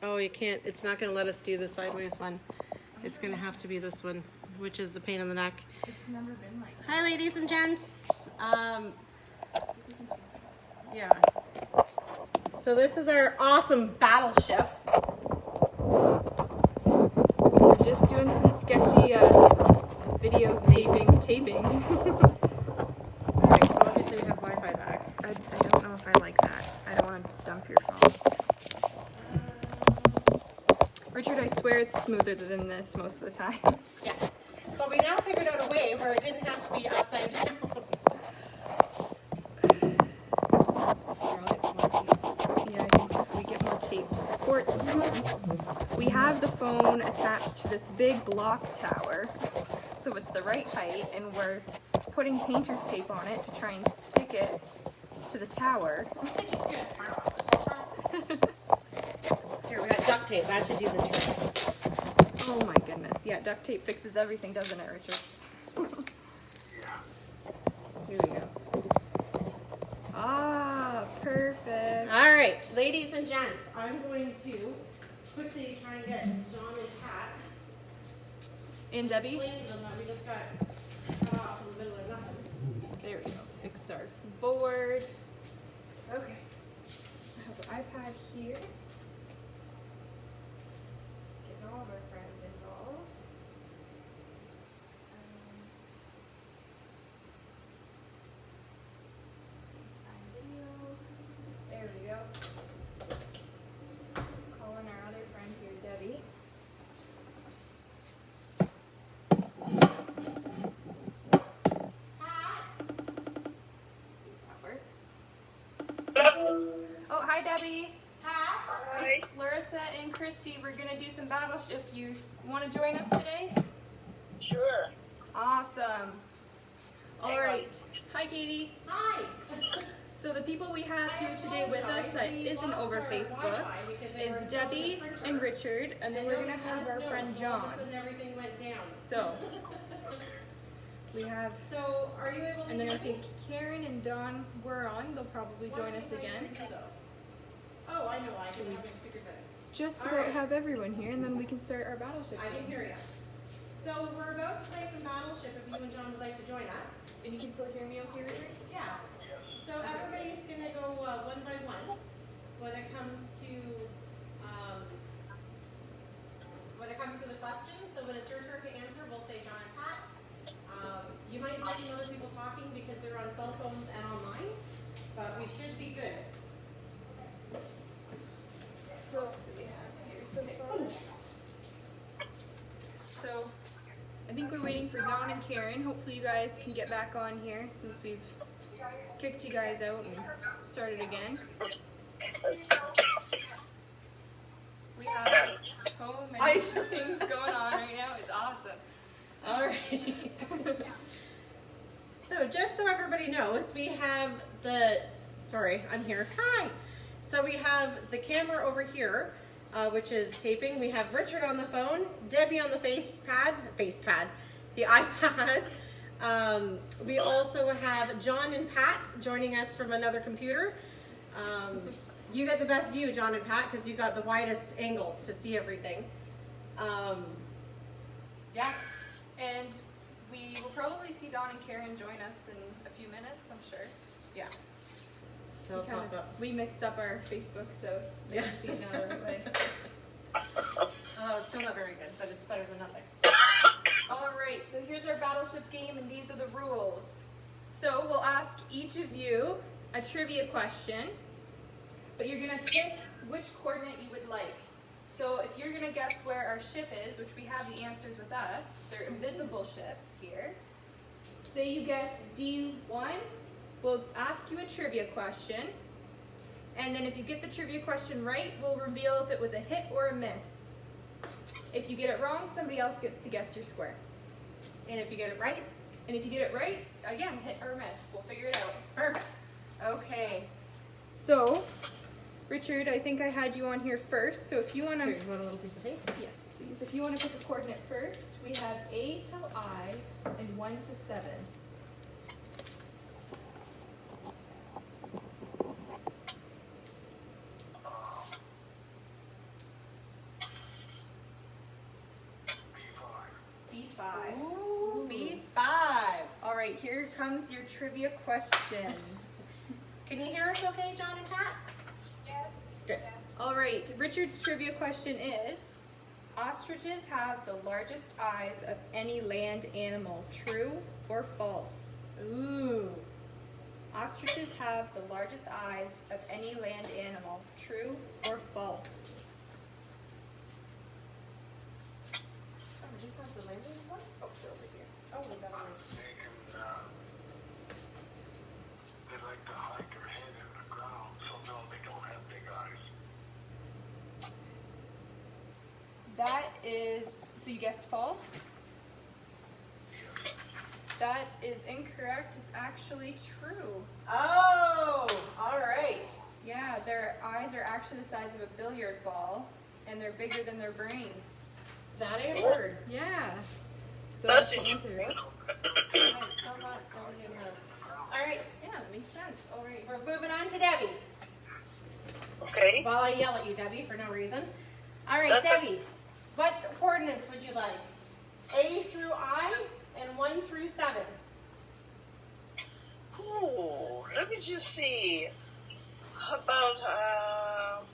Oh, you can't. It's not going to let us do the sideways one. It's going to have to be this one, which is a pain in the neck. It's never been like that. Hi, ladies and gents. Yeah. So this is our awesome Battleship. We're just doing some sketchy video taping. Alright, so obviously we have Wi-Fi back. I don't know if I like that. I don't want to dump your phone. Richard, I swear it's smoother than this most of the time. Yes. But we now figured out a way where it didn't have to be upside down. Yeah, I think if we get more tape to support the phone. We have the phone attached to this big block tower, so it's the right height, and we're putting painter's tape on it to try and stick it to the tower. Here, we got duct tape. That should do the trick. Oh my goodness. Yeah, duct tape fixes everything, doesn't it, Richard? Here we go. Ah, perfect. All right, ladies and gents, I'm going to quickly try and get John and Pat. And Debbie? Explain to them that we just got cut off in the middle of nothing. There we go. Fixed our board. Okay. I have the iPad here. Getting all of our friends involved. FaceTime video. There we go. Oops. Calling our other friend here, Debbie. See if that works. Oh, hi, Debbie. Hi. Larissa and Christy, we're going to do some Battleship. You want to join us today? Sure. Awesome. All Hang on. right. Hi, Katie. Hi. So the people we have here today with us that isn't over Facebook is Debbie and Richard, and then we're going to have our friend John. All of a sudden everything went down. So we have, So, are you able to and then I hear me? think Karen and Dawn were on. They'll probably join us again. Oh, I know. I can have my speakers in. Just All about right. have everyone here, and then we can start our Battleship I can game. hear you. So, we're about to play some Battleship if you and John would like to join us. And you can still hear me okay, Richard? Yeah. So everybody's gonna go one by one when it comes to the questions. So when it's your turn to answer, we'll say John and Pat. You might hear some other people talking because they're on cell phones and online, but we should be good. Who else do we have here so far? So, I think we're waiting for Dawn and Karen. Hopefully you guys can get back on here since we've kicked you guys out and started again. We have so many things going on right now. It's awesome. All right. So just so everybody knows, we have sorry, I'm here. Hi. So we have the camera over here, which is taping. We have Richard on the phone, Debbie on the the iPad. We also have John and Pat joining us from another computer. You got the best view, John and Pat, because you got the widest angles to see everything. Yeah. And we will probably see Dawn and Karen join us in a few minutes, I'm sure. Yeah. They'll pop up. We mixed up our Facebook, so they Yeah. can see it now the right way. Oh, it's still not very good, but it's better than nothing. Alright, so here's our Battleship game, and these are the rules. So we'll ask each of you a trivia question, but you're going to pick which coordinate you would like. So if you're going to guess where our ship is, which we have the answers with us, they're invisible ships here. Say you guess D1, we'll ask you a trivia question, and then if you get the trivia question right, we'll reveal if it was a hit or a miss. If you get it wrong, somebody else gets to guess your square. And if you get it right, And if you get it right, again, hit or miss. We'll figure it out. perfect. Okay. So, Richard, I think I had you on here first. So if you want Here, to, you want a little piece of tape? yes, please. If you want to pick a coordinate first, we have A till I and 1 to 7. here comes your trivia question. Can you hear us okay, John and Pat? Yes. Good. All right, Richard's trivia question is, ostriches have the largest eyes of any land animal, true or false? Ooh. Ostriches have the largest eyes of any land animal, true or false? Oh, these aren't the landing ones? Oh, they're over here. Oh, we got I'm one. thinking they like to hide their head in the ground, so no, they don't have big eyes. That is, so you guessed false? That is incorrect. It's actually true. Oh, all right. Yeah, their eyes are actually the size of a billiard ball, and they're bigger than their brains. That I heard. Yeah. So That's that's the answer. All right, Yeah, that makes sense. All right. we're moving on to Debbie. Okay. While I yell at you, Debbie, for no reason. All right, That's Debbie, what coordinates would you like? A through I and 1 through 7. Ooh, let me just see. How about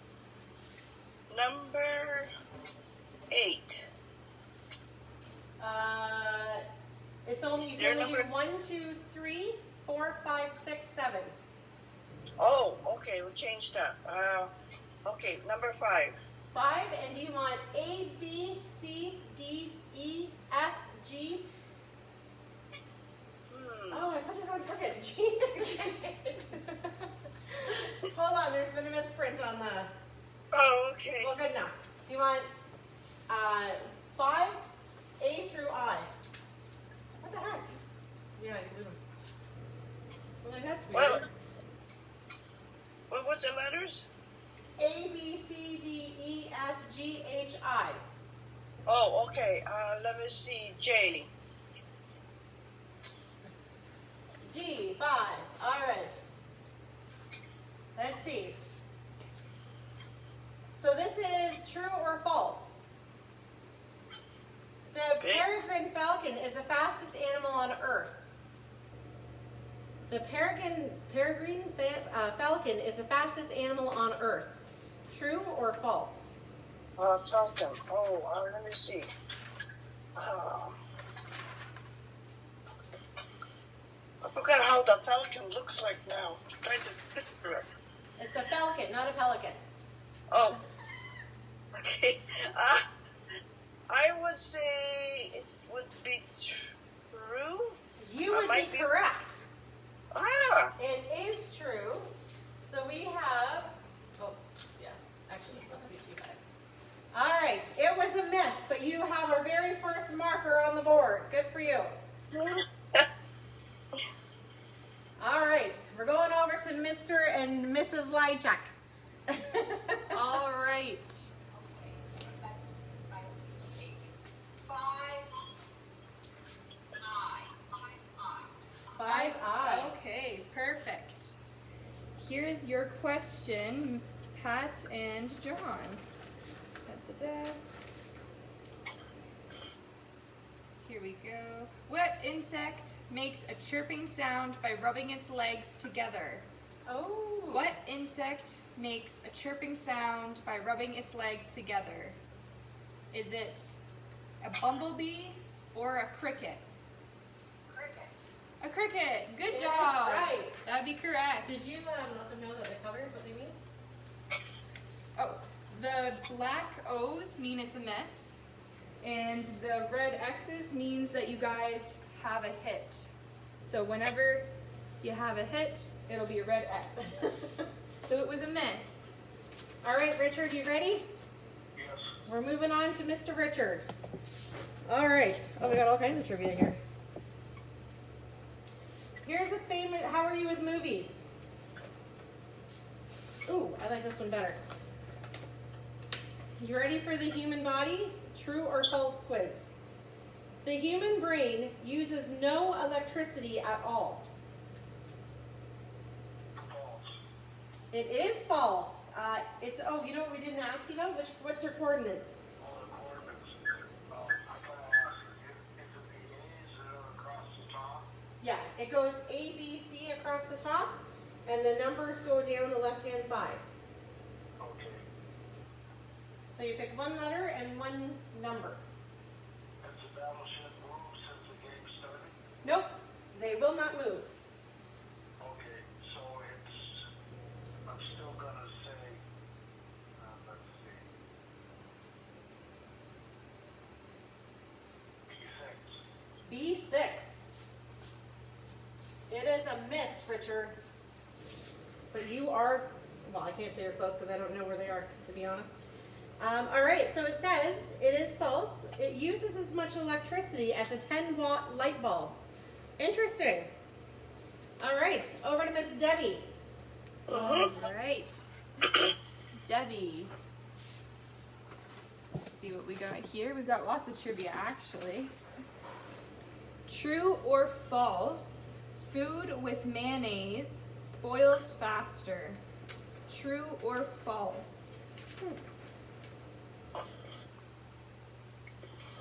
number 8? It's only, Is you there can only do number- 1, 2, 3, 4, 5, 6, 7. Oh, okay, we'll change that. Okay, number 5. 5, and do you want A, B, C, D, E, F, G? Oh, I thought this was crooked. G. Hold on, there's been a misprint on the. Oh, okay. Well, good enough. Do you want 5, A through I? What the heck? Yeah, I do. Well, that's weird. Well, what's the letters? A, B, C, D, E, F, G, H, I. Oh, okay. Let me see. J. G, 5. All right. Let's see. So this is true or false? The Okay. peregrine falcon is the fastest animal on Earth. The peregrine falcon is the fastest animal on Earth. True or false? Falcon. Oh, let me see. I forgot how the falcon looks like now. I'm trying to picture it. It's a falcon, not a pelican. Oh, okay. I would say it would be true. You would might be be- correct. It It is true. So we have. Oh, yeah. Actually, it's supposed to be G5. All right. It was a miss, but you have our very first marker on the board. Good for you. All right. We're going over to Mr. and Mrs. Lychak. All right. Five I. Okay, perfect. Here's your question, Pat and John. Da-da-da. Here we go. What insect makes a chirping sound by rubbing its legs together? Oh. What insect makes a chirping sound by rubbing its legs together? Is it a bumblebee or a cricket? A cricket. Good Yes, job. right. That'd be correct. Did you let them know that the colors, what they mean? Oh, the black O's mean it's a miss, and the red X's means that you guys have a hit. So whenever you have a hit, it'll be a red X. So it was a miss. All right, Richard, you ready? Yes. We're moving on to Mr. Richard. All right. Oh, we got all kinds of trivia here. Here's a famous, how are you with movies? Ooh, I like this one better. You ready for the human body? True or false quiz. The human brain uses no electricity at all. False. It is false. It's, oh, you know what we didn't ask you though? What's your coordinates? All the coordinates. I thought I asked you, is it the A's that are across the top? Yeah, It goes A, B, C across the top, and the numbers go down the left-hand side. Okay. So you pick one letter and one number. Has the battleship moved since the game started? Nope, they will not move. Okay, so I'm still gonna say, let's see, B6. B6. It is a miss, Richard. But you are, well, I can't say you're close because I don't know where they are, to be honest. All right, so it says it is false. It uses as much electricity as a 10-watt light bulb. Interesting. All right, over to Miss Debbie. All right. Debbie. Let's see what we got here. We've got lots of trivia, actually. True or false? Food with mayonnaise spoils faster. True or false?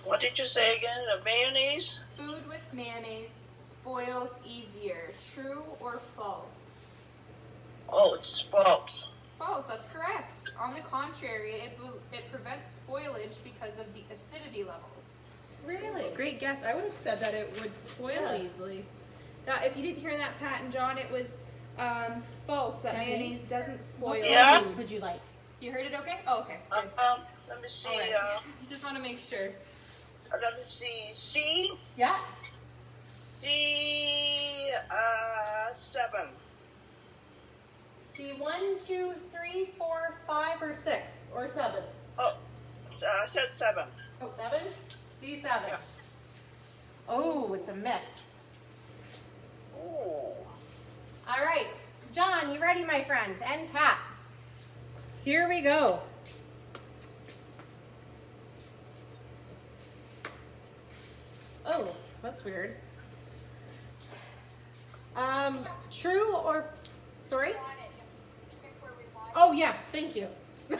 What did you say again? The mayonnaise? Food with mayonnaise spoils easier. True or false? Oh, it's false. False, that's correct. On the contrary, it prevents spoilage because of the acidity levels. Really? Great guess. I would have said that it would spoil Yeah. easily. That, if you didn't hear that, Pat and John, it was false. That Debbie? mayonnaise doesn't spoil. Yeah. What would you like? You heard it okay? Oh, okay. Good. Let me see. All right. Just want to make sure. Let me see. C. Yeah. D. 7. C 1, 2, 3, 4, 5, or 6, or 7. Oh, I said 7. Oh, 7? C 7. Yeah. Oh, it's a miss. Ooh. All right, John, you ready, my friend? And Pat. Here we go. Oh, that's weird. True or, sorry? Oh, yes, thank you. Am I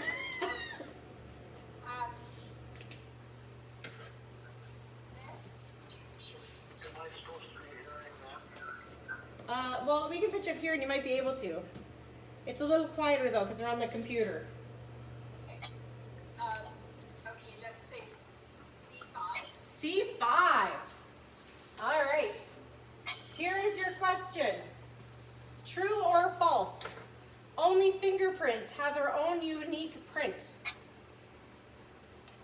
supposed to be hearing that? Well, we can pitch up here and you might be able to. It's a little quieter though because we're on the computer. Okay, let's say C5. C5. All right. Here is your question. True or false? Only fingerprints have their own unique print.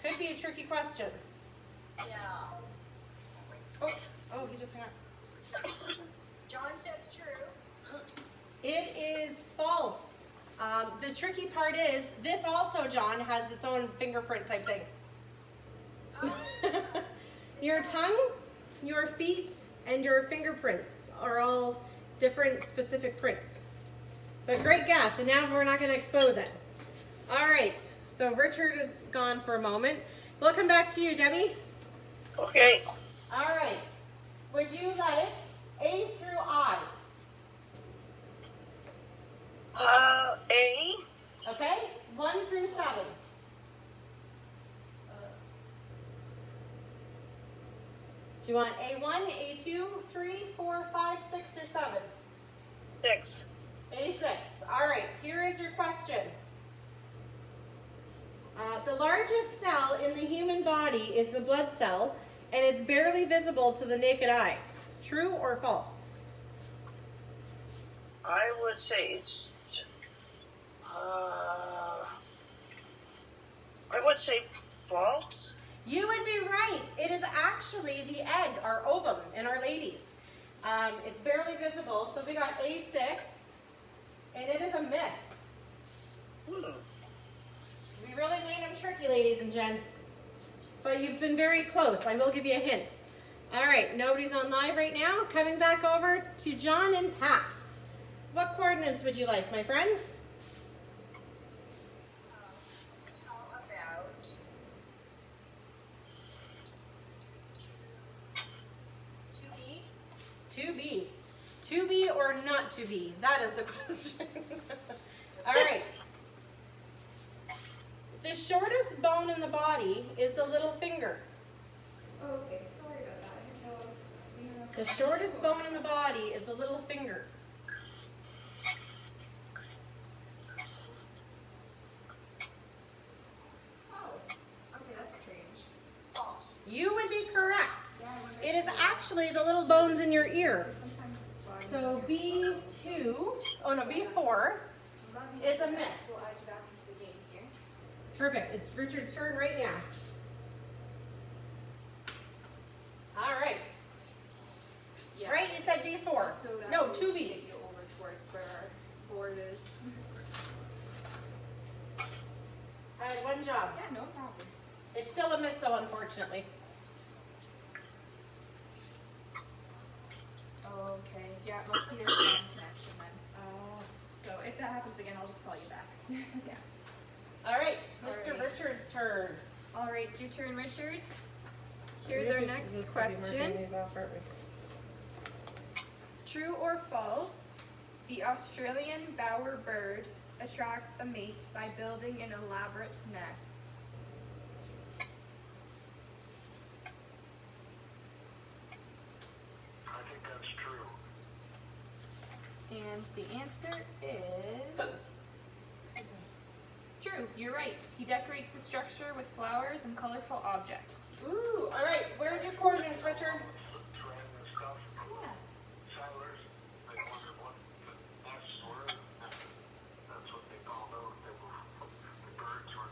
Could be a tricky question. Yeah. Oh, he just hung up. John says true. It is false. The tricky part is this also, John, has its own fingerprint type thing. Your tongue, your feet, and your fingerprints are all different specific prints. But great guess, and now we're not going to expose it. All right, so Richard is gone for a moment. We'll come back to you, Debbie. Okay. All right. Would you like A through I? A. Okay? 1 through 7. Do you want A1, A2, 3, 4, 5, 6, or 7? 6. A6. All right, here is your question. The largest cell in the human body is the blood cell, and it's barely visible to the naked eye. True or false? I would say it's. I would say false. You would be right. It is actually the egg, our ovum, in our ladies. It's barely visible, so we got A6, and it is a miss. We really made them tricky, ladies and gents. But you've been very close. I will give you a hint. All right, nobody's on live right now. Coming back over to John and Pat. What coordinates would you like, my friends? How about 2B? 2B. 2B or not to be? That is the question. All right. The shortest bone in the body is the little finger. Oh, okay. Sorry about that. I didn't know if you The shortest bone in the body is the little finger. Oh, okay, that's strange. False. You would be correct. Yeah, I wonder It is if- actually the little bones in your ear. Sometimes it's spotty. So B2, oh no, B4 I'm glad we is did a that. miss. We'll add you back into the game here. Perfect. It's Richard's turn right now. All right. Yeah. Right, you said B4. So that No, will 2B. get you over towards where our board is. I had one job. Yeah, no problem. It's still a miss though, unfortunately. Okay, yeah, it must be your phone connection then. Oh. So if that happens again, I'll just call you back. Yeah. All right, All Mr. right. Richard's turn. All right, it's your turn, Richard. Here's our next question. True or false, the Australian bowerbird attracts a mate by building an elaborate nest? I think that's true. And the answer is true. You're right. He decorates the structure with flowers and colorful objects. Ooh, all right. Where's your coordinates, Richard? Trend and stuff. Yeah. Settlers, they wondered what the nests were. And that's what they found out. The birds were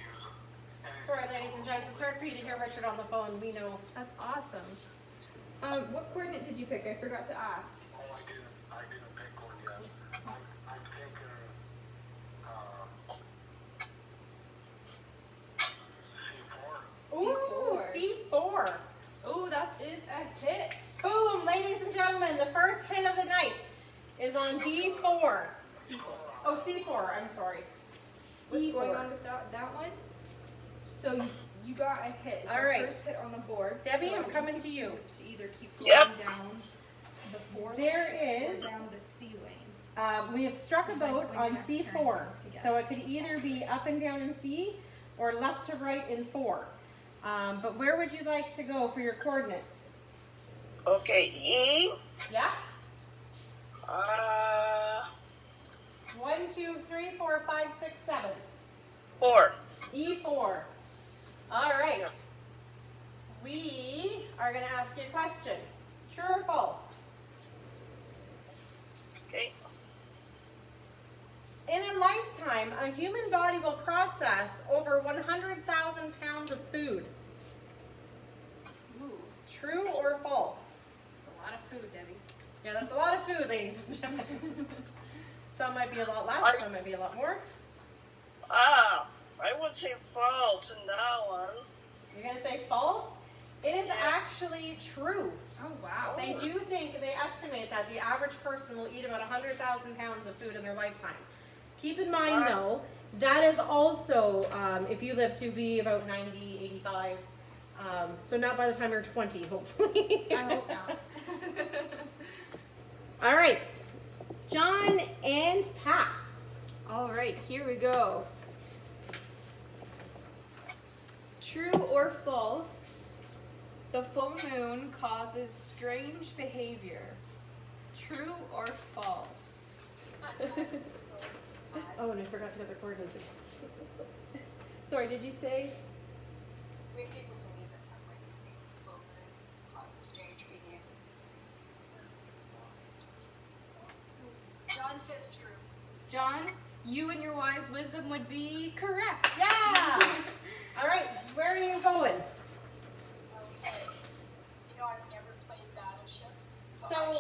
using. And Sorry, ladies and gents. It's hard for you to hear Richard on the phone. We know. That's awesome. What coordinate did you pick? I forgot to ask. oh, I didn't pick one yet. I'm thinking, C4. Ooh, C4. Oh, that is a hit. Boom, ladies and gentlemen. The first hit of the night is on B4. C4. Oh, C4. I'm sorry. What's going on C4. with that one? So you got a hit. It's All our right. first hit on the board. Debbie, so I'm coming to you. choose to either keep Yep. going down the floor There or is. down the ceiling. We have struck a boat When your on next turn C4, comes to guess. so it could either be up and down in C or left to right in 4. But where would you like to go for your coordinates? Okay, E. Yeah? Uh, 1, 2, 3, 4, 5, 6, 7. 4. E4. All right. We are going to ask you a question. True or false? Okay. In a lifetime, a human body will process over 100,000 pounds of food. Ooh, True or false? it's a lot of food, Debbie. Yeah, that's a lot of food, ladies and gentlemen. Some might be a lot less, some might be a lot more. I would say false in that one. You're going to say false? It is actually true. Oh, wow. They do think, they estimate that the average person will eat about 100,000 pounds of food in their lifetime. Keep in mind, though, that is also, if you live to be about 90, 85, so not by the time you're 20, hopefully. I hope not. All right, John and Pat. All right, here we go. True or false, the full moon causes strange behavior. True or false? Oh, and I forgot to get the coordinates. Sorry, did you say? We people believe it that way. Full moon causes strange behavior. John says true. John, you and your wise wisdom would be correct. Yeah! All right, where are you going? Okay. You know, I've never played Battleship. So,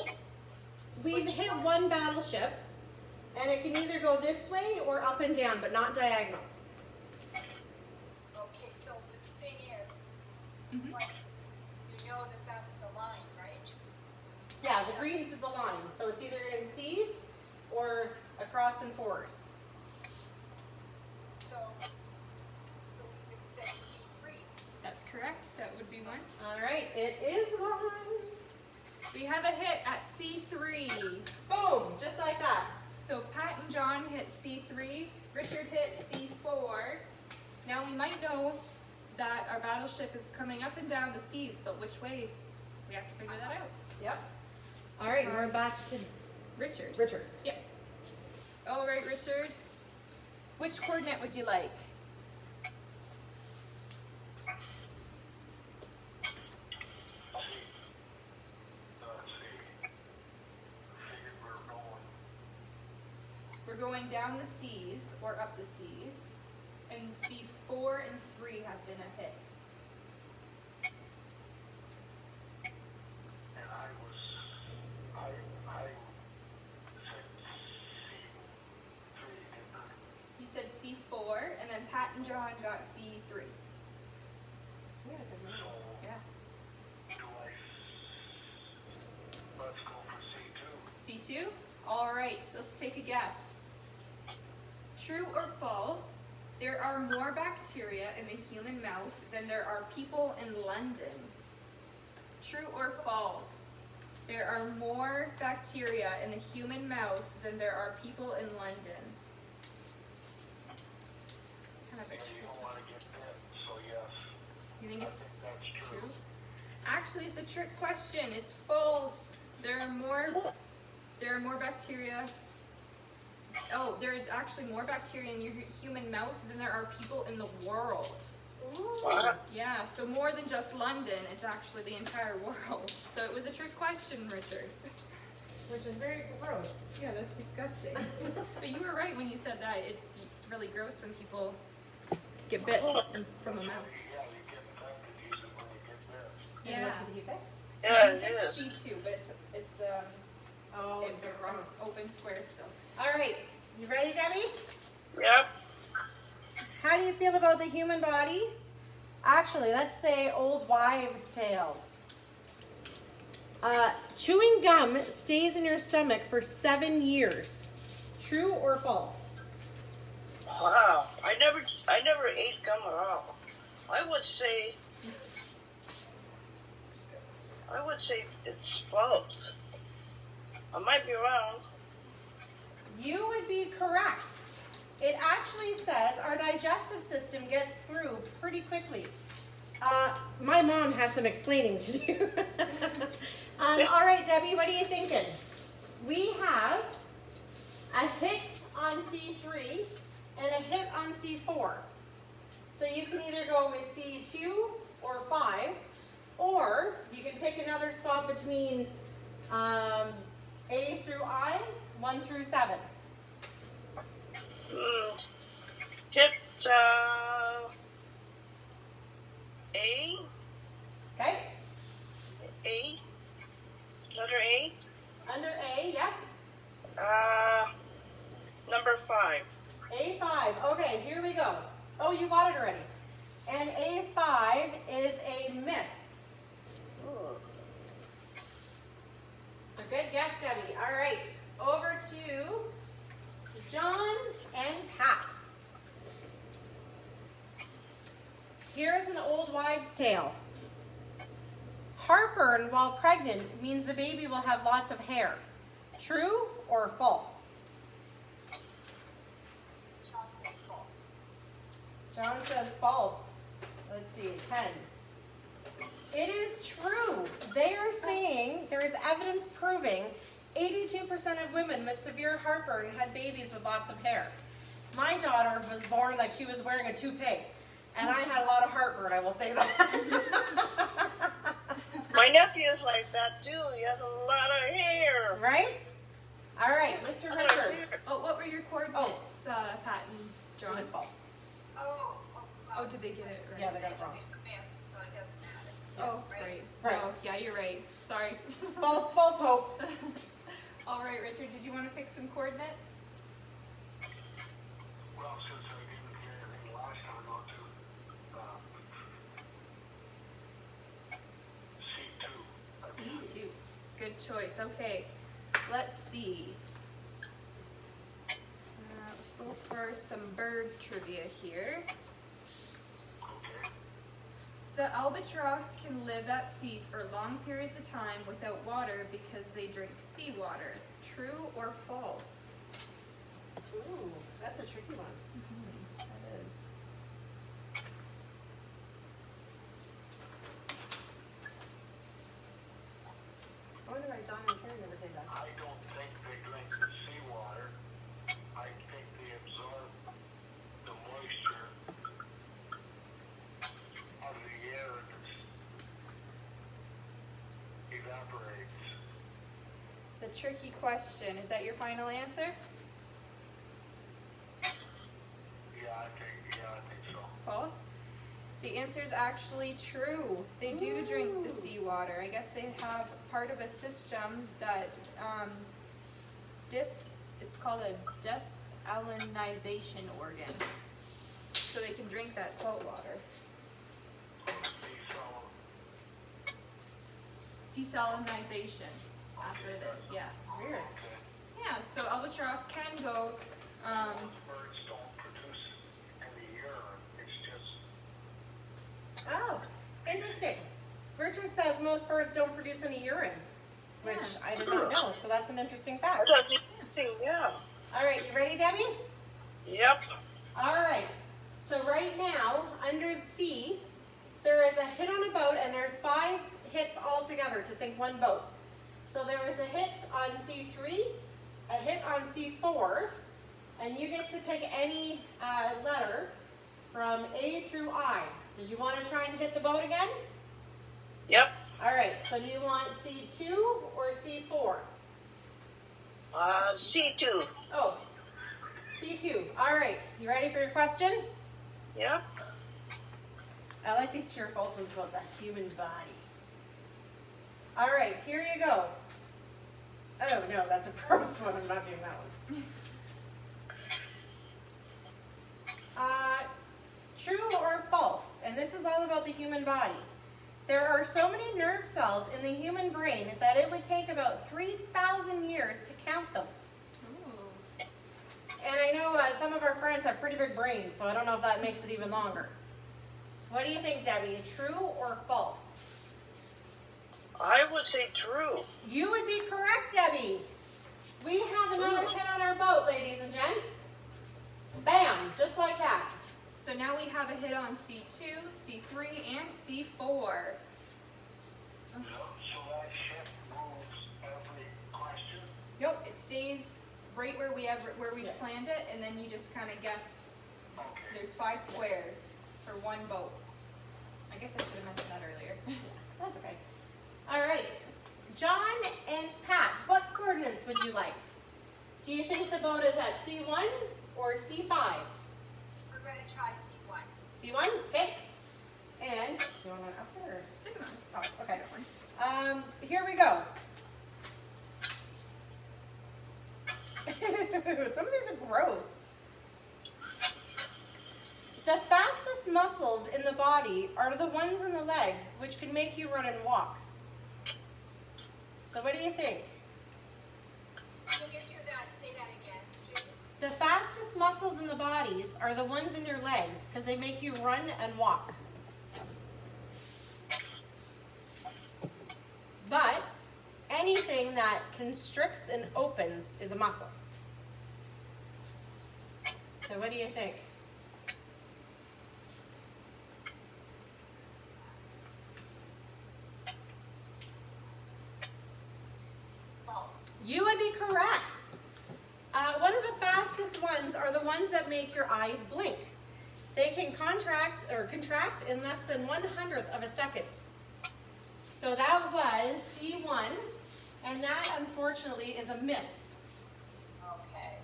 we've hit one battleship, and it can either go this way or up and down, but not diagonal. Okay, so the thing is, Mhm. like, you know that that's the line, right? Yeah, the green's the line, so it's either in C's or across in 4s. So we would say C3. That's correct. That would be one. All right, it is one. We have a hit at C3. Boom, just like that. So Pat and John hit C3. Richard hit C4. Now we might know that our battleship is coming up and down the seas, but which way? We have to figure that out. Yep. All right, we're back to Richard. Richard. Yep. All right, Richard. Which coordinate would you like? We're going down the C's or up the C's, and C4 and 3 have been a hit. And I said C3, didn't I? You said C4, and then Pat and John got C3. Yeah, I think So, Yeah. let's go for C2. C2? All right, let's take a guess. True or false? There are more bacteria in the human mouth than there are people in London. True or false? There are more bacteria in the human mouth than there are people in London. Kind of a And you trick. don't want to get bit, so yes. You think I it's think that's true. true? Actually, it's a trick question. It's false. There are more bacteria. Oh, there is actually more bacteria in your human mouth than there are people in the world. What? Yeah, so more than just London, it's actually the entire world. So it was a trick question, Richard. Which is very gross. Yeah, that's disgusting. But you were right when you said that. It's really gross when people get bit from the mouth. Yeah, you get infected usually when you get bit. And Yeah. what did he pick? Yeah, it is. C2, but it's Oh, it's open square still. all right. You ready, Debbie? Yep. How do you feel about the human body? Actually, let's say old wives' tales. Chewing gum stays in your stomach for 7 years. True or false? Wow. I never ate gum at all. I would say it's false. I might be wrong. You would be correct. It actually says our digestive system gets through pretty quickly. My mom has some explaining to do. All right, Debbie, what are you thinking? We have a hit on C3 and a hit on C4. So you can either go with C2 or 5, or you can pick another spot between A through I, 1 through 7. Hit A. Okay? A. Letter A. Under A, yep. Number 5. A5. Okay, here we go. Oh, you got it already. And A5 is a miss. A good guess, Debbie. All right, over to John and Pat. Here's an old wives' tale. Heartburn while pregnant means the baby will have lots of hair. True or false? John says false. John says false. Let's see, 10. It is true. They are saying there is evidence proving 82% of women with severe heartburn had babies with lots of hair. My daughter was born like she was wearing a toupee, and I had a lot of heartburn, I will say that. My nephew is like that too. He has a lot of hair. Right? All right, Mr. Richard. Oh, what were your coordinates, Pat and It John? was false. Oh, did they get it right? Yeah, they got it wrong. So it doesn't matter. Oh, right. Right. Oh, yeah, you're right. Sorry. False hope. All right, Richard, did you want to pick some coordinates? Well, since I didn't hear anything last time, I'll do C2. C2. Good choice. Okay, let's see. Let's go for some bird trivia here. Okay. The albatross can live at sea for long periods of time without water because they drink seawater. True or false? Ooh, that's a tricky one. That is. Oh It's a tricky question. Is that your final answer? Yeah, I think so. False? The answer is actually true. They do drink the seawater. I guess they have part of a system that it's called a desalinization organ. So they can drink that salt water. Desalinization. That's what it is, yeah. Weird. Yeah, so albatross can go, Birds don't produce any urine. It's just Oh, interesting. Richard says most birds don't produce any urine, which Yeah. I did not know, so that's an interesting fact. That's interesting, yeah. All right, you ready, Debbie? Yep. All right. So right now, under the sea, there is a hit on a boat, and there's 5 hits altogether to sink one boat. So there is a hit on C3, a hit on C4, and you get to pick any letter from A through I. Did you want to try and hit the boat again? Yep. All right. So do you want C2 or C4? C2. Oh, C2. All right. You ready for your question? Yep. I like these true or false ones about the human body. All right, here you go. Oh no, that's a gross one. I'm not doing that one. True or false? And this is all about the human body. There are so many nerve cells in the human brain that it would take about 3,000 years to count them. ooh, And I know some of our friends have pretty big brains, so I don't know if that makes it even longer. What do you think, Debbie? True or false? I would say true. You would be correct, Debbie. We have another hit on our boat, ladies and gents. Bam, just like that. so now we have a hit on C2, C3, and C4. so that ship moves every question. Nope, it stays right where we've Yeah. planned it, and then you just kind of guess. Okay. There's 5 squares for one boat. I guess I should have mentioned that earlier. That's okay. All right. John and Pat, what coordinates would you like? Do you think the boat is at C1 or C5? We're going to try C1. C1? Okay. And, do you want to ask her? This one. Oh, okay. Here we go. Some of these are gross. The fastest muscles in the body are the ones in the leg, which can make you run and walk. So what do you think? Can you do that? Say that again. Judy. The fastest muscles in the bodies are the ones in your legs, because they make you run and walk. But anything that constricts and opens is a muscle. So what do you think? False. You would be correct. One of the fastest ones are the ones that make your eyes blink. They can contract in less than 1/100th of a second. So that was C1, and that unfortunately is a miss. Okay.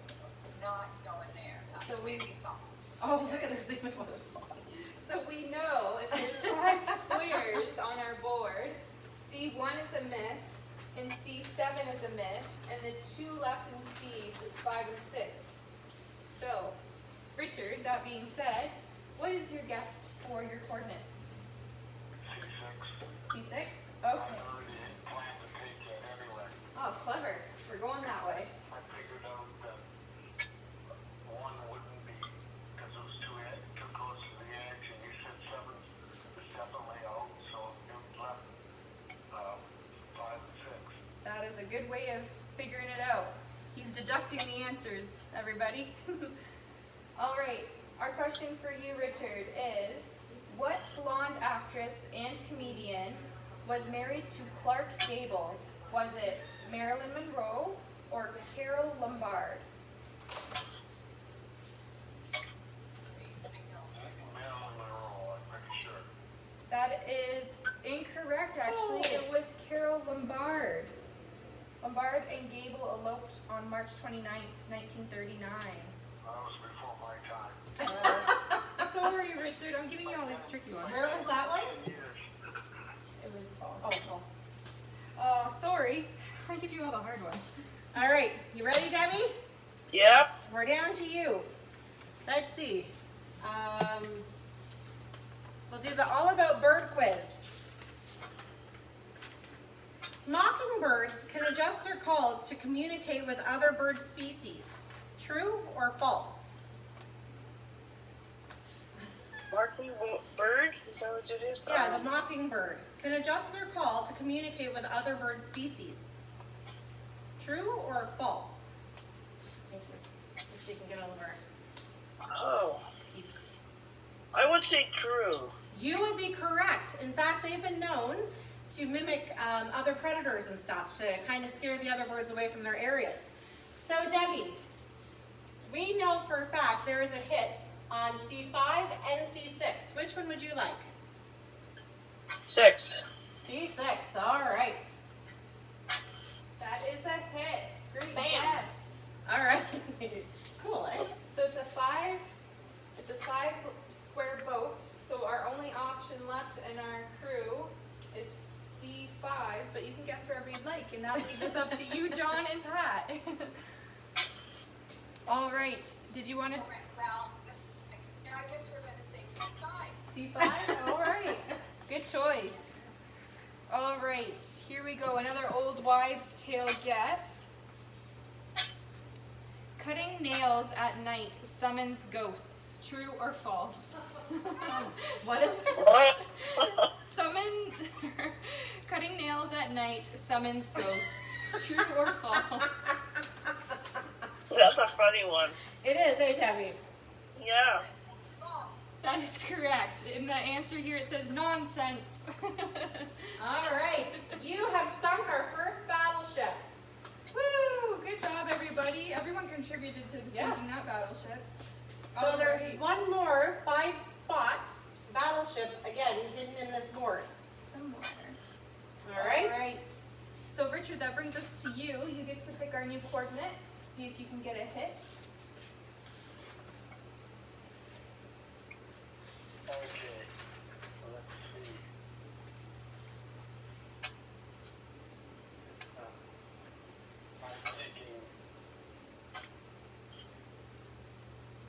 Not going there. Not So we- false. Oh, look at there's even one at the bottom. So we know if there's 5 squares on our board, C1 is a miss, and C7 is a miss, and the 2 left in C's is 5 and 6. So, Richard, that being said, what is your guess for your coordinates? C6. C6? I Okay. already had planned to take that anyway. Oh, clever. We're going that way. I figured out that one wouldn't be, because it was too close to the edge, and you said 7 is definitely out, so it left 5 and 6. That is a good way of figuring it out. He's deducting the answers, everybody. All right, our question for you, Richard, is what blonde actress and comedian was married to Clark Gable? Was it Marilyn Monroe or Carol Lombard? Marilyn Monroe, I'm pretty sure. That is incorrect, actually. It was Carol Lombard. Lombard and Gable eloped on March 29th, 1939. That was before my time. Sorry, Richard, I'm giving you all these tricky ones. Where was that one? 10 years. It was false. Oh, false. Oh, sorry. I give you all the hard ones. All right, you ready, Debbie? Yep. We're down to you. Let's see. We'll do the all about bird quiz. Mockingbirds can adjust their calls to communicate with other bird species. True or false? Mockingbird? Is that what it is? Yeah, the mockingbird can adjust their call to communicate with other bird species. True or false? Thank you. Just so you can get over it. Oh, I would say true. You would be correct. In fact, they've been known to mimic other predators and stuff to kind of scare the other birds away from their areas. So, Debbie, we know for a fact there is a hit on C5 and C6. Which one would you like? 6. C6, all right. That is a hit. Great Bam. guess. All right. Cool, eh? So it's a 5 square boat. So our only option left in our crew is C5, but you can guess wherever you'd like, and that leaves us up to you, John and Pat. All right. Did you want to Alright, well, I guess we're gonna say C5. C5? All right. Good choice. All right. Here we go. Another old wives' tale guess. Cutting nails at night summons ghosts. True or false? What is it? What? Cutting nails at night summons ghosts. True or false? That's a funny one. It is, eh, Debbie? Yeah. That is correct. In the answer here it says nonsense. All right. You have sunk our first battleship. Woo! Good job, everybody. Everyone contributed to Yeah. sinking that battleship. So All there's right. one more 5-spot battleship, again, hidden in this board. Somewhere. All right? All right. So, Richard, that brings us to you. You get to pick our new coordinate. See if you can get a hit. Okay. Let's see. I'm thinking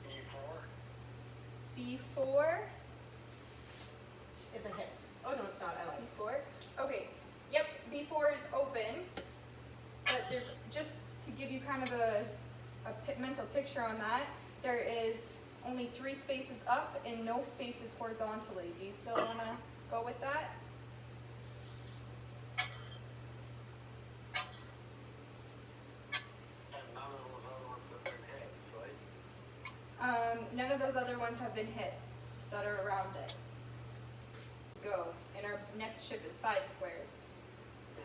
E4. B4. Is a hit. Oh, no, it's not. I like it. B4. Okay. Yep. B4 is open. But there's just to give you kind of a mental picture on that. There is only 3 spaces up and no spaces horizontally. Do you still want to go with that? And none of those other ones have been hit, right? None of those other ones have been hit that are around it. Go. And our next ship is 5 squares. Yeah,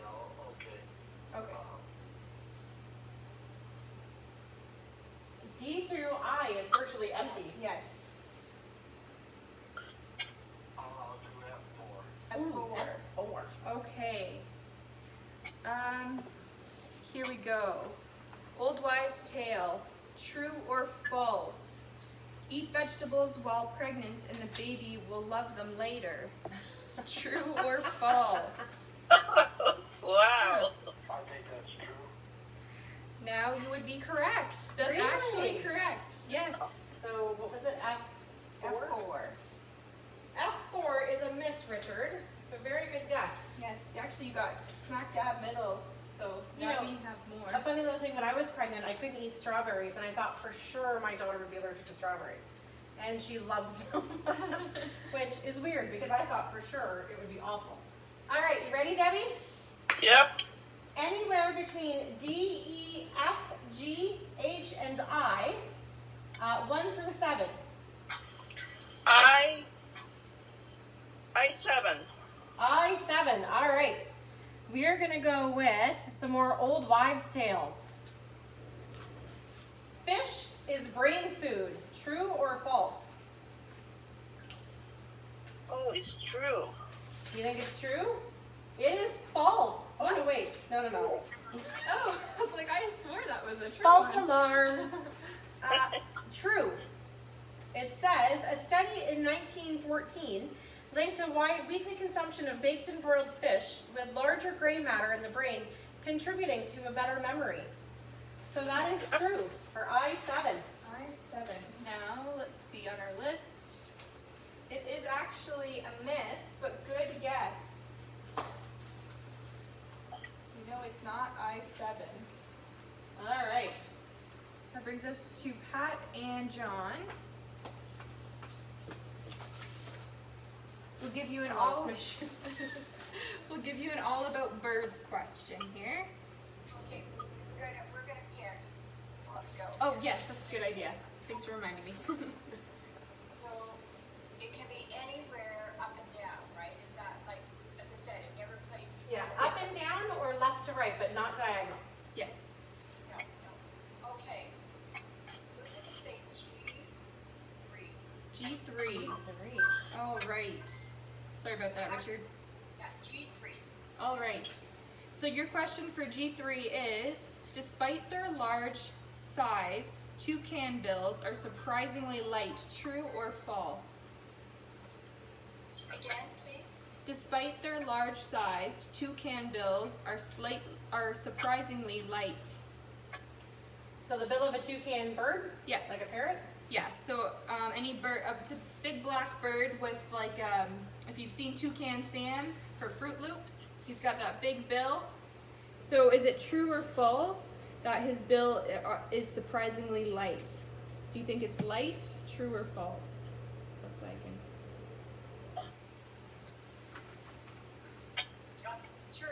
okay. Okay. D through I is virtually empty. Yes. I'll do F4. F4. F4. Okay. Here we go. Old wives' tale. True or false? Eat vegetables while pregnant and the baby will love them later. True or false? Wow. I think that's true. Now you would be correct. That's Really? actually correct. Yes. So what was it? F4? F4. F4 is a miss, Richard. A very good guess. Yes. Actually, you got smack dab middle. So You now know, we have A more. funny little thing, when I was pregnant, I couldn't eat strawberries, and I thought for sure my daughter would be allergic to strawberries. And she loves them, which is weird because I thought for sure it would be awful. All right, you ready, Debbie? Yep. Anywhere between D, E, F, G, H, and I, 1 through 7. I7. I7, all right. We are going to go with some more old wives' tales. Fish is brain food. True or false? Oh, it's true. Do you think it's true? It is false. Oh, no, What? wait. No. Oh, I was like, I swore that was a true False one. alarm. True. It says a study in 1914 linked a weekly consumption of baked and broiled fish with larger gray matter in the brain contributing to a better memory. So that is true for I-7. I-7. Now, let's see on our list. It is actually a miss, but good guess. No, it's not I-7. All right. That brings us to Pat and John. We'll give you an we'll give you an all about birds question here. Okay, we're gonna pick. Let's go. Oh yes, that's a good idea. Thanks for reminding me. So it can be anywhere up and down, right? It's not like, as I said, it never played. Yeah, up and down or left to right, but not diagonal. Yes. No. Okay. We're gonna say G3. G3. All right. Sorry about that, Richard. Yeah, G3. All right. So your question for G3 is, despite their large size, toucan bills are surprisingly light. True or false? Again, please. Despite their large size, toucan bills are surprisingly light. So the bill of a toucan bird? Yeah. Like a parrot? Yeah, so any bird, it's a big black bird with like, if you've seen Toucan Sam for Fruit Loops, he's got that big bill. So is it true or false that his bill is surprisingly light? Do you think it's light, true or false? That's the best way I can. True.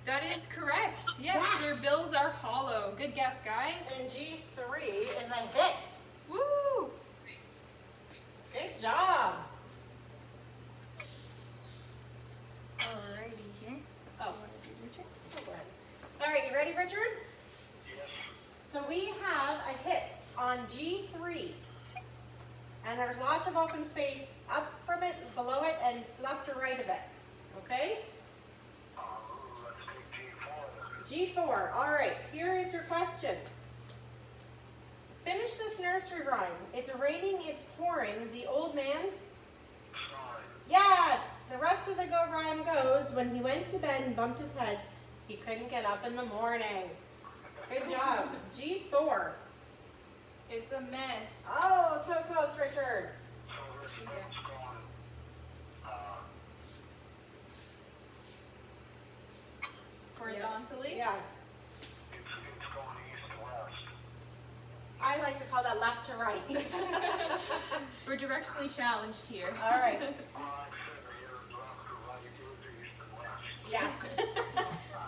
That is correct. Yes, their bills are hollow. Good guess, guys. And G3 is a hit. Woo! Good job. Alrighty here. Oh. All right, you ready, Richard? Yes. So we have a hit on G3. And there's lots of open space up from it, below it, and left or right of it. Okay? Let's take G4. G4. All right, here is your question. Finish this nursery rhyme. It's raining, it's pouring. The old man. Sorry. Yes! The rest of the go rhyme goes, when he went to bed and bumped his head, he couldn't get up in the morning. Good job. G4. It's a miss. Oh, so close, Richard. So this thing's going, Horizontally? Yeah. it's going east to west. I like to call that left to right. We're directionally challenged here. All right. I said here, left to right, east and west. Yes.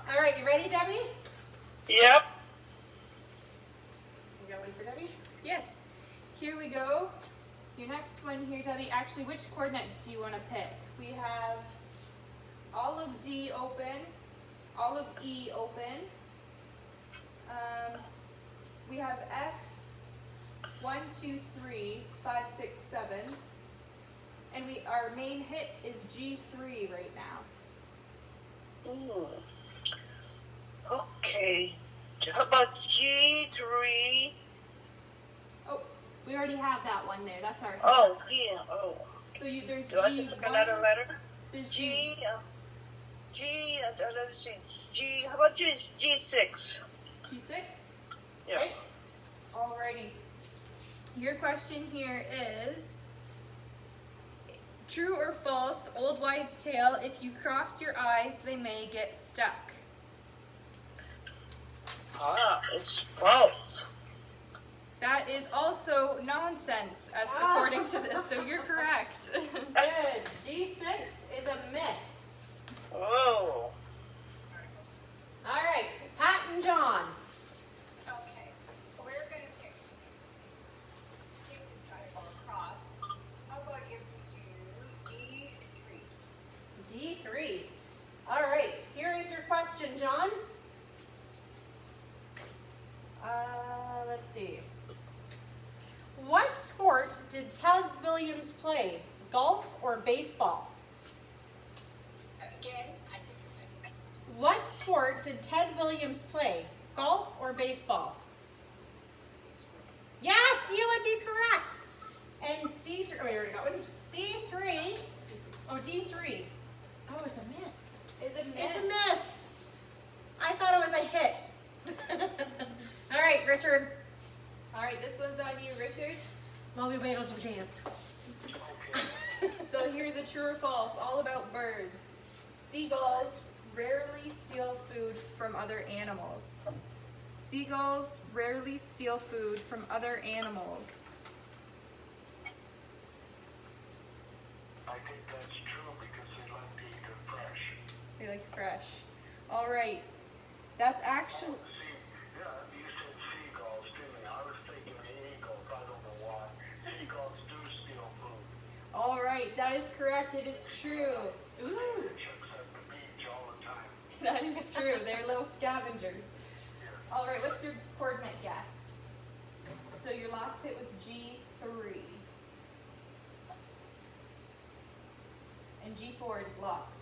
All right, you ready, Debbie? Yep. You got one for Debbie? Yes. Here we go. Your next one here, Debbie. Actually, which coordinate do you want to pick? We have all of D open, all of E open. We have F, 1, 2, 3, 5, 6, 7. And our main hit is G3 right now. Okay. How about G3? Oh, we already have that one there. That's our hit. Oh, yeah. Oh. So there's Do I have to pick another G1, letter? there's G. Let me see. G. How about G6? G6. Yeah. Okay. Alrighty. Your question here is, true or false, old wives' tale, if you cross your eyes, they may get stuck. It's false. That is also nonsense, as according to this, so you're correct. Good. G6 is a miss. Oh. All right, Pat and John. Okay. We're gonna pick. Keep this guy all across. How about if we do D3? D3. All right, here is your question, John. Let's see. What sport did Ted Williams play? Golf or baseball? Again, I think you're right. What sport did Ted Williams play? Golf or baseball? Yes, you would be correct. And C3, oh, we already got one. C3, oh, D3. Oh, it's a miss. Is it It's a miss. I thought it was a hit. All right, Richard. All right, this one's on you, Richard. While we wait, I'll do a dance. So here's a true or false, all about birds. Seagulls rarely steal food from other animals. Seagulls rarely steal food from other animals. I think that's true because they like to eat it fresh. They like fresh. All right, that's actually. See, yeah, you said seagulls, didn't you? I was thinking eagles. I don't know why. Seagulls do steal food. All right, that is correct. It is true. Ooh, Chicks at the beach all the time. that is true. They're little scavengers. All right, what's your coordinate guess? So your last hit was G3. And G4 is blocked.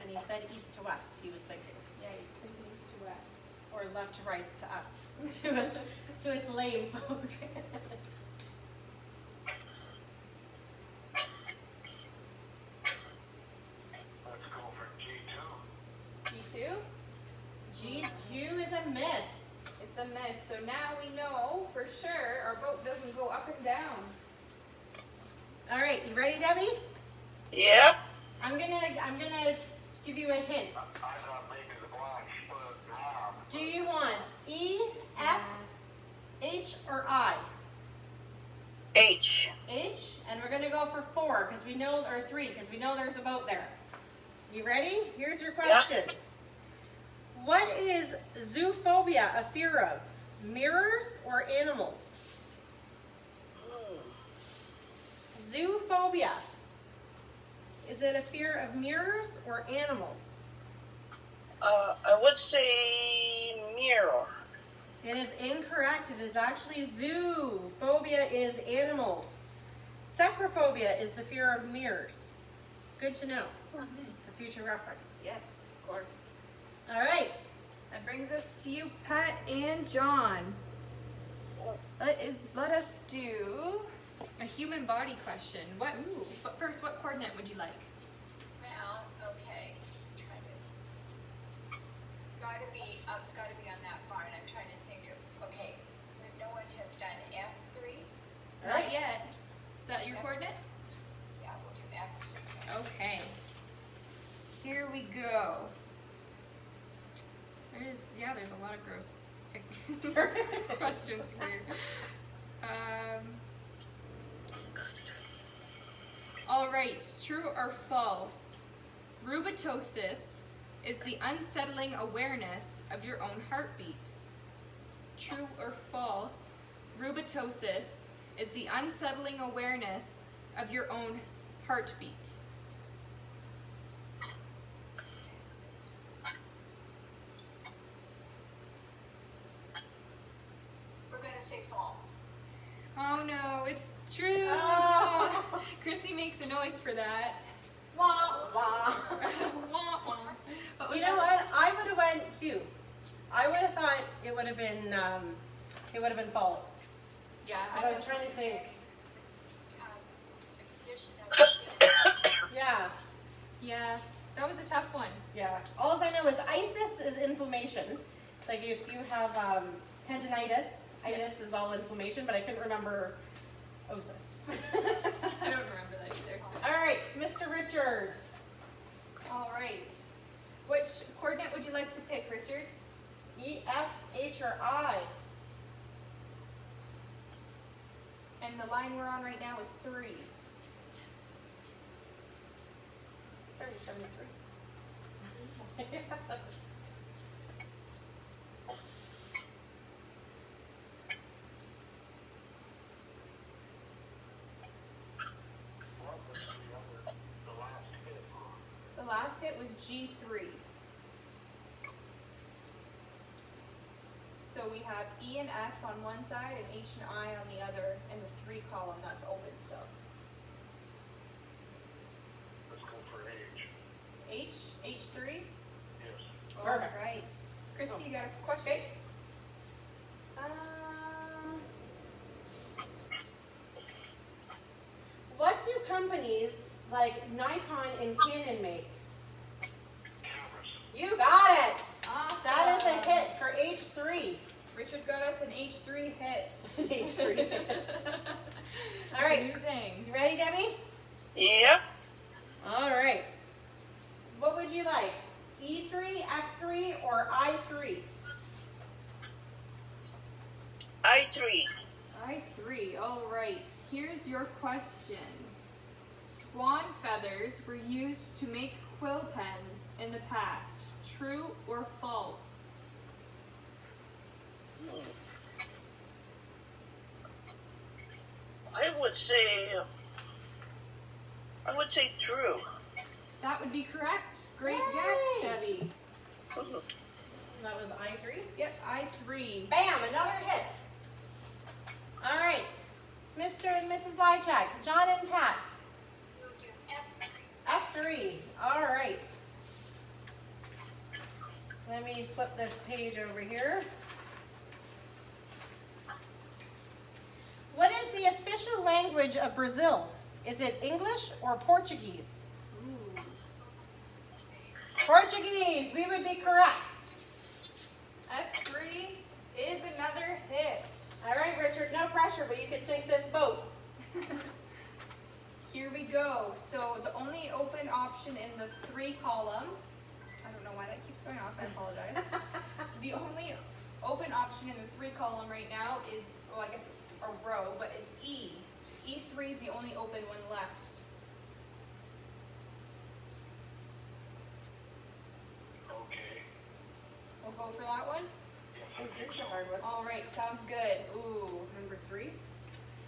And he said east to west, he was thinking. Yeah, you're thinking east to west. Or left to right to us. to us lame folk. Let's go for G2. G2? G2 is a miss. It's a miss. So now we know for sure our boat doesn't go up and down. All right, you ready, Debbie? Yep. I'm gonna give you a hint. I'm not making the black split now. Do you want E, F, H, or I? H. H, and we're gonna go for 4 because we know, or 3 because we know there's a boat there. You ready? Here's your question. What is zoophobia a fear of? Mirrors or animals? Zoophobia. Is it a fear of mirrors or animals? I would say mirror. It is incorrect. It is actually zoo. Phobia is animals. Secrophobia is the fear of mirrors. Good to know for future reference. Yes, of course. All right. That brings us to you, Pat and John. Let us do a human body question. But first, what coordinate would you like? Well, okay. Gotta be on that far, and I'm trying to think of, okay, no one has done F3. Not yet. Is that your coordinate? Yeah, we'll do F3. Okay. Here we go. There's a lot of gross questions here. All right, true or false? Rubetosis is the unsettling awareness of your own heartbeat. True or false? Rubetosis is the unsettling awareness of your own heartbeat. We're gonna say false. Oh no, it's true. Oh. Chrissy makes a noise for that. Wah, wah. Wah, wah. What was You know that? what? I would have went 2. I would have thought it would have been false. Yeah, I was trying to think. A condition of Yeah, yeah, that was a tough one. yeah. All I know is itis is inflammation. Like if you have tendinitis, itis is all inflammation, but I couldn't remember osis. I don't remember that either. All right, Mr. Richard. All right. Which coordinate would you like to pick, Richard? E, F, H, or I? And the line we're on right now is 3. 73. What was the last hit? The last hit was G3. So we have E and F on one side and H and I on the other, and the 3 column that's open still. H3? Yes. All Perfect. right. Christy, you got a question? Okay. What do companies like Nikon and Canon make? Cameras. You got it. Awesome. That is a hit for H3. Richard got us an H3 hit. H3 hit. That's All a right. new thing. You ready, Debbie? Yep. All right. What would you like? E3, F3, or I3? I3. I3. All right. Here's your question. Swan feathers were used to make quill pens in the past. True or false? I would say true. That would be correct. Great Yay! guess, Debbie. That was I3. Yep, I3. Bam, another hit. All right. Mr. and Mrs. Lychak, John and Pat. We'll do F3. F3. All right. Let me flip this page over here. What is the official language of Brazil? Is it English or Portuguese? Ooh. Portuguese. We would be correct. F3 is another hit. All right, Richard, no pressure, but you could sink this boat. Here we go. So the only open option in the 3 column, I don't know why that keeps going off, I apologize. The only open option in the 3 column right now is, well, I guess it's a row, but it's E. E3 is the only open one left. Okay. We'll go for that one? Yes, Oh, I think here's so. a hard one. All right, sounds good. Ooh. Number 3.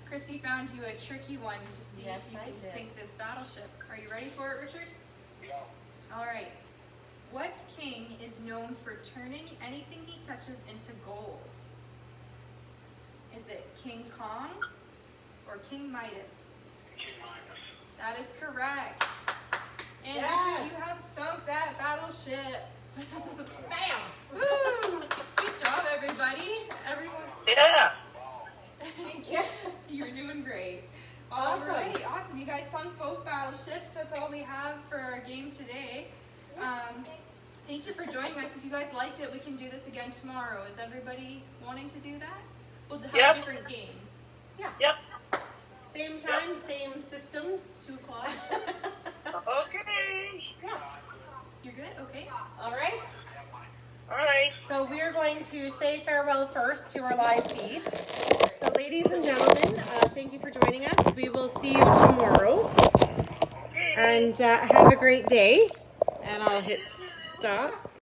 Chrissy found you a tricky one to see Yes, if you I can did. sink this battleship. Are you ready for it, Richard? Yeah. All right. What king is known for turning anything he touches into gold? Is it King Kong or King Midas? King Midas. That is correct. And Yes. Richard, you have sunk that battleship. Bam. Woo! Good job, everybody. Everyone, Yeah. Yeah. you're doing great. All Awesome. right, awesome. You guys sunk both battleships. That's all we have for our game today. Thank you for joining us. If you guys liked it, we can do this again tomorrow. Is everybody wanting to do that? We'll have Yep. a different game. Yeah. Yep. Same time, same systems. 2 o'clock. Okay. Yeah. You're good? Okay. All right. All right. So we're going to say farewell first to our live feed. So ladies and gentlemen, thank you for joining us. We will see you tomorrow. And have a great day. And I'll hit stop.